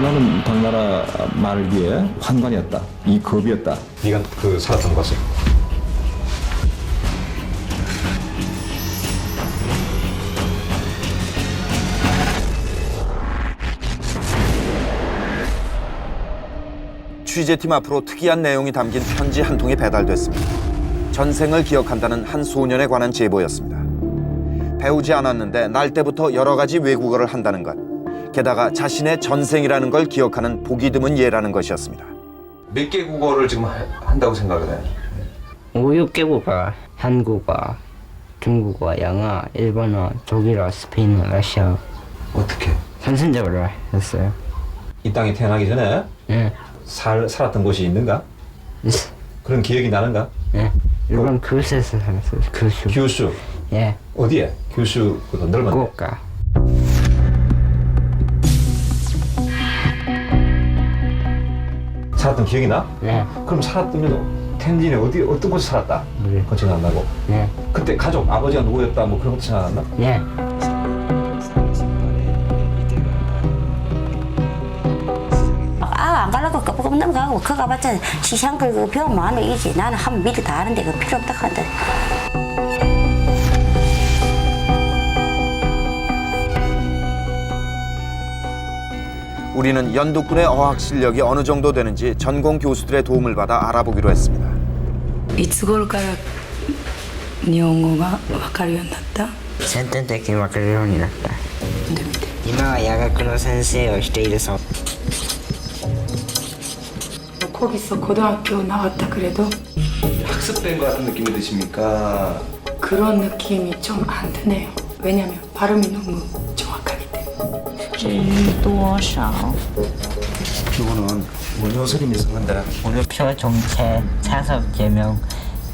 나는 당나라 말기에 환관이었다. 이 겁이었다. 네가 그 살았던 곳에. 취재팀 앞으로 특이한 내용이 담긴 편지 한 통이 배달됐습니다. 전생을 기억한다는 한 소년에 관한 제보였습니다. 배우지 않았는데 날 때부터 여러 가지 외국어를 한다는 것. 게다가 자신의 전생이라는 걸 기억하는 보기 드문 예라는 것이었습니다. 몇 개 국어를 지금 한다고 생각을 해? 5, 6개국어, 한국어, 중국어, 영어, 일본어, 독일어, 스페인어, 러시아. 어떻게? 선순적으로 했어요. 이 땅에 태어나기 전에 예, 살았던 곳이 있는가? 그런 기억이 나는가? 예. 일본 규슈에서 살았어요. 규슈. 규슈. 예, 어디에? 규슈 그 넓은데. 후쿠오카. 살았던 기억이 나? 예, 그럼 살았더니 텐진에 어떤 곳에 살았다? 네. 그거 생각 안 나고. 예, 그때 가족 아버지가 누구였다 뭐 그런 것도 생각 안 나? 예. 안 가려고 끄떡 넘어가고 그거 가봤자 시장 그 배우면 안 되지. 나는 한 미리 다 하는데 그 필요 없다 한다. 우리는 연두군의 어학 실력이 어느 정도 되는지 전공 교수들의 도움을 받아 알아보기로 했습니다. いつ頃から日本語が分かるようになった？先天的に分かるようになった。今は夜学の先生をしているそう。 거기서 고등학교 나왔다 그래도 학습된 것 같은 느낌이 드십니까? 그런 느낌이 좀 안 드네요. 왜냐면 발음이 너무 정확하기 때문에. 多少？ 교훈은 원효설임이 썼는데 표 종체, 차석 제명,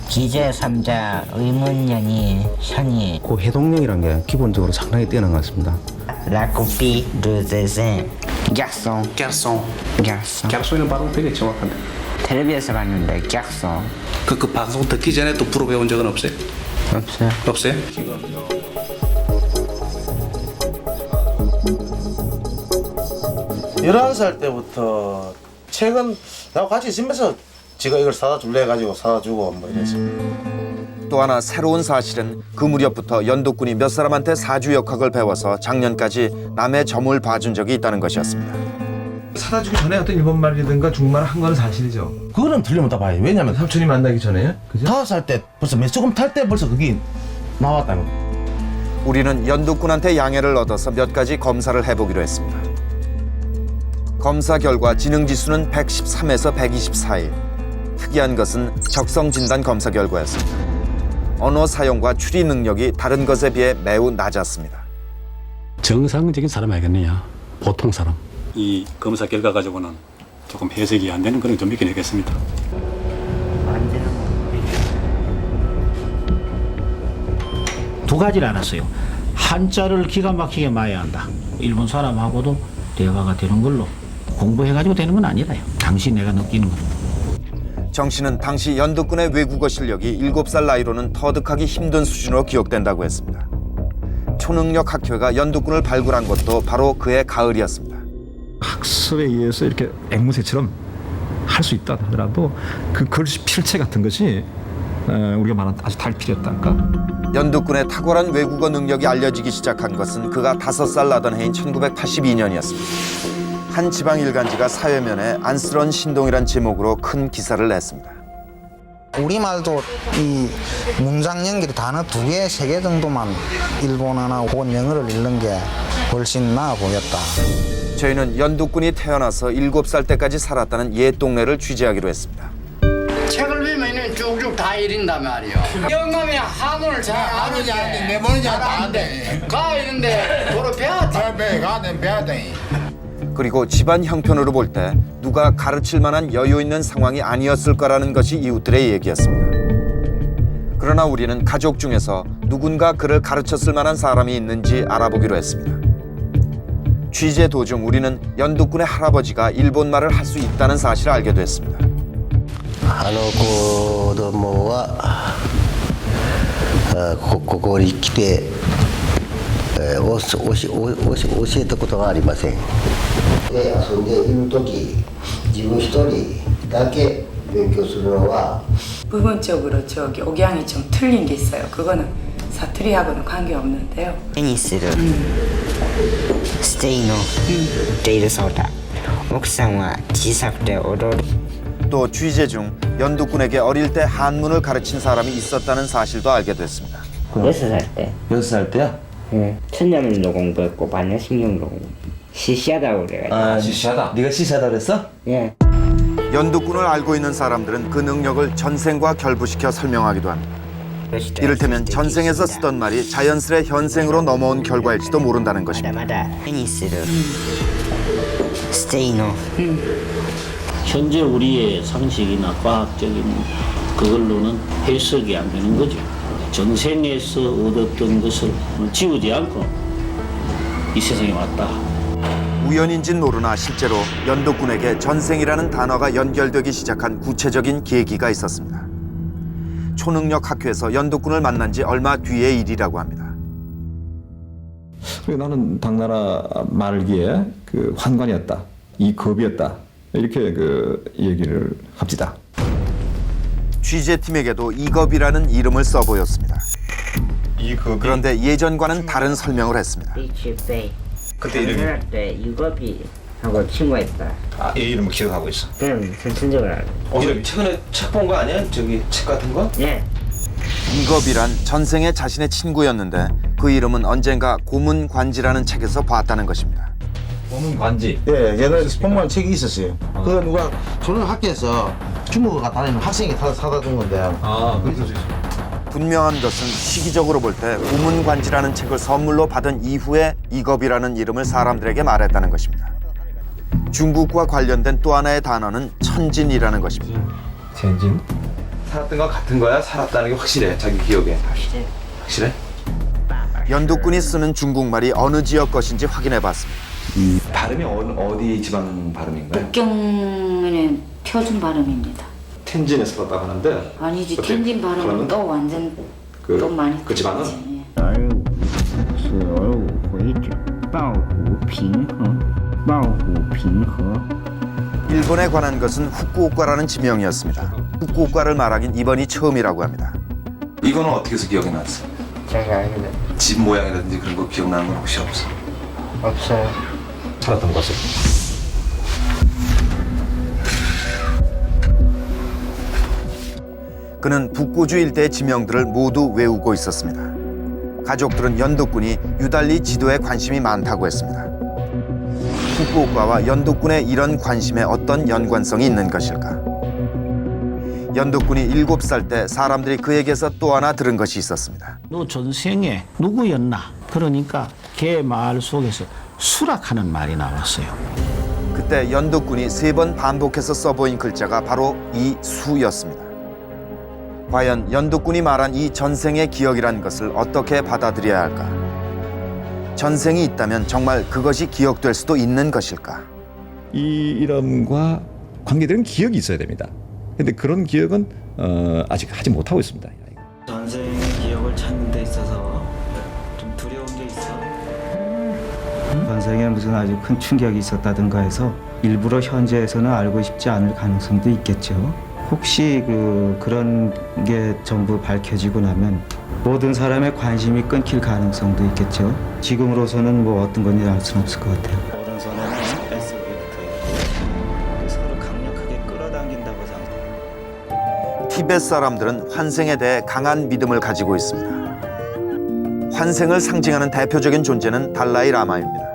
기재 3자, 의문연이, 현이. 그 해동력이라는 게 기본적으로 상당히 뛰어난 것 같습니다. 라코피, 르제세, 갸송, 갸송. 갸송. 갸송이는 발음 되게 정확한데. 텔레비에서 봤는데 갸송. 그 방송 듣기 전에 또 프로 배운 적은 없어요? 없어요. 없어요? 열한 살 때부터 책은 나하고 같이 있으면서 지가 이걸 사다 줄래 해가지고 사다 주고 뭐 이래서. 또 하나 새로운 사실은 그 무렵부터 연두군이 몇 사람한테 사주역학을 배워서 작년까지 남의 점을 봐준 적이 있다는 것이었습니다. 사다 주기 전에 어떤 일본말이든가 중국말을 한 건 사실이죠. 그거는 틀리면 다 봐요. 왜냐면 삼촌이 만나기 전에요? 그죠? 5살 때 벌써 조금 탈 때 벌써 그게 나왔다는 거. 우리는 연두군한테 양해를 얻어서 몇 가지 검사를 해보기로 했습니다. 검사 결과 지능지수는 113에서 124일. 특이한 것은 적성진단 검사 결과였습니다. 언어 사용과 추리 능력이 다른 것에 비해 매우 낮았습니다. 정상적인 사람 알겠느냐? 보통 사람. 이 검사 결과 가지고는 조금 해석이 안 되는 그런 좀 있긴 하겠습니다. 두 가지를 알았어요. 한자를 기가 막히게 마야 한다. 일본 사람하고도 대화가 되는 걸로 공부해가지고 되는 건 아니라요. 당시 내가 느끼는 건. 정 씨는 당시 연두군의 외국어 실력이 7살 나이로는 터득하기 힘든 수준으로 기억된다고 했습니다. 초능력 학회가 연두군을 발굴한 것도 바로 그의 가을이었습니다. 학습에 의해서 이렇게 앵무새처럼 할 수 있다 하더라도 그 글씨 필체 같은 것이 우리가 말하는 아주 달필이었다니까. 연두군의 탁월한 외국어 능력이 알려지기 시작한 것은 그가 5살 나던 해인 1982년이었습니다. 한 지방 일간지가 사회면에 안쓰러운 신동이란 제목으로 큰 기사를 냈습니다. 우리말도 이 문장 연결이 단어 2개, 3개 정도만 일본어나 혹은 영어를 읽는 게 훨씬 나아 보였다. 저희는 연두군이 태어나서 7살 때까지 살았다는 옛 동네를 취재하기로 했습니다. 책을 보면 쭉쭉 다 읽는단 말이요. 영감이 한문을 잘 아는지 내 머리 잘 아는데 가 있는데 도로 배웠다. 가는 배워야 돼. 그리고 집안 형편으로 볼 때 누가 가르칠 만한 여유 있는 상황이 아니었을 거라는 것이 이웃들의 얘기였습니다. 그러나 우리는 가족 중에서 누군가 그를 가르쳤을 만한 사람이 있는지 알아보기로 했습니다. 취재 도중 우리는 연두군의 할아버지가 일본말을 할 수 있다는 사실을 알게 됐습니다. 子供はここに来て教えたことがありません。で遊んでいる時自分一人だけ勉強するのは 부분적으로 저기 억양이 좀 틀린 게 있어요. 그거는 사투리하고는 관계없는데요. 테니스를 스테이노 데이를 쏟아 옥상과 지삭대 오도리 또 취재 중 연두꾼에게 어릴 때 한문을 가르친 사람이 있었다는 사실도 알게 됐습니다. 6살 때 6살 때야? 천자문도 공부했고 반야신경도 공부 시시하다고 그래가지고 아, 시시하다. 네가 시시하다 그랬어? 예. 연두꾼을 알고 있는 사람들은 그 능력을 전생과 결부시켜 설명하기도 합니다. 이를테면 전생에서 쓰던 말이 자연스레 현생으로 넘어온 결과일지도 모른다는 것입니다. 마다 테니스를 스테이노 현재 우리의 상식이나 과학적인 그걸로는 해석이 안 되는 거죠. 전생에서 얻었던 것을 지우지 않고 이 세상에 왔다. 우연인진 모르나 실제로 연두꾼에게 전생이라는 단어가 연결되기 시작한 구체적인 계기가 있었습니다. 초능력 학교에서 연두꾼을 만난 지 얼마 뒤의 일이라고 합니다. 그리고 나는 당나라 말기에 그 환관이었다, 이 겁이었다 이렇게 그 얘기를 합시다. 취재팀에게도 이겁이라는 이름을 써보였습니다. 이겁이 그런데 예전과는 다른 설명을 했습니다. 비치페이 그때 이름이 때 유겁이 하고 친구했다. 이 이름을 기억하고 있어. 그럼 선천적으로 알고. 이름 최근에 책 본 거 아니야? 저기 책 같은 거? 예. 이겁이란 전생에 자신의 친구였는데 그 이름은 언젠가 고문관지라는 책에서 봤다는 것입니다. 고문관지. 예, 옛날에 공부한 책이 있었어요. 그거 누가 초등학교에서 주무가 다니는 학생이 사다 준 건데. 아, 그래서 분명한 것은 시기적으로 볼 때 고문관지라는 책을 선물로 받은 이후에 이겁이라는 이름을 사람들에게 말했다는 것입니다. 중국과 관련된 또 하나의 단어는 천진이라는 것입니다. 천진? 살았던 거 같은 거야? 살았다는 게 확실해, 자기 기억에. 확실해. 확실해? 연두꾼이 쓰는 중국말이 어느 지역 것인지 확인해봤습니다. 발음이 어디 지방 발음인가요? 북경의 표준 발음입니다. 텐진에서 썼다고 하는데 아니지, 어때? 텐진 발음은 그러면? 또 완전 그- 또 많이 그 지방은? 다르지. 일본에 관한 것은 후쿠오카라는 지명이었습니다. 후쿠오카를 말하긴 이번이 처음이라고 합니다. 이거는 어떻게 해서 기억이 났어? 제가 알기로 집 모양이라든지 그런 거 기억나는 건 혹시 없어? 없어요. 살았던 곳을. 그는 북고주 일대의 지명들을 모두 외우고 있었습니다. 가족들은 연두꾼이 유달리 지도에 관심이 많다고 했습니다. 후쿠오카와 연두꾼의 이런 관심에 어떤 연관성이 있는 것일까? 연두꾼이 7살 때 사람들이 그에게서 또 하나 들은 것이 있었습니다. 너 전생에 누구였나? 그러니까 걔 말 속에서 수락하는 말이 나왔어요. 그때 연두꾼이 3번 반복해서 써보인 글자가 바로 이 수였습니다. 과연 연두꾼이 말한 이 전생의 기억이란 것을 어떻게 받아들여야 할까? 전생이 있다면 정말 그것이 기억될 수도 있는 것일까? 이 이름과 관계되는 기억이 있어야 됩니다. 근데 그런 기억은 아직 하지 못하고 있습니다. 전생의 기억을 찾는 데 있어서 좀 두려운 게 있어. 전생에 무슨 아주 큰 충격이 있었다든가 해서 일부러 현재에서는 알고 싶지 않을 가능성도 있겠죠. 혹시 그런 게 전부 밝혀지고 나면 모든 사람의 관심이 끊길 가능성도 있겠죠. 지금으로서는 뭐 어떤 건지 알 수는 없을 것 같아요. 오른손에는 뱃속에부터 있고 서로 강력하게 끌어당긴다고 생각해요. 티베트 사람들은 환생에 대해 강한 믿음을 가지고 있습니다. 환생을 상징하는 대표적인 존재는 달라이 라마입니다.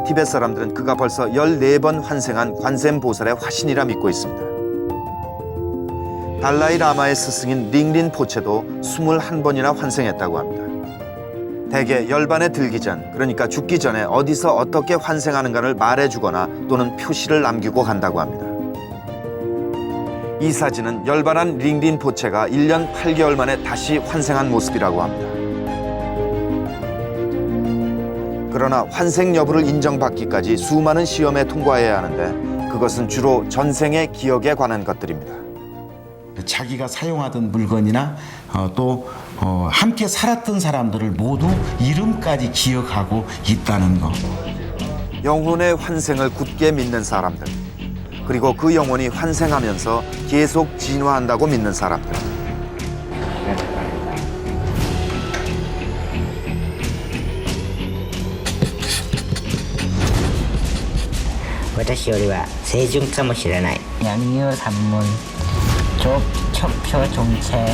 티베트 사람들은 그가 벌써 14번 환생한 관세음보살의 화신이라 믿고 있습니다. 달라이 라마의 스승인 링린 포체도 21번이나 환생했다고 합니다. 대개 열반에 들기 전, 그러니까 죽기 전에 어디서 어떻게 환생하는가를 말해주거나 또는 표시를 남기고 간다고 합니다. 이 사진은 열반한 링린 포체가 1년 8개월 만에 다시 환생한 모습이라고 합니다. 그러나 환생 여부를 인정받기까지 수많은 시험에 통과해야 하는데 그것은 주로 전생의 기억에 관한 것들입니다. 자기가 사용하던 물건이나 또 함께 살았던 사람들을 모두 이름까지 기억하고 있다는 거. 영혼의 환생을 굳게 믿는 사람들, 그리고 그 영혼이 환생하면서 계속 진화한다고 믿는 사람들. 私よりは清純かもしれない。양유 산문 족척표 정체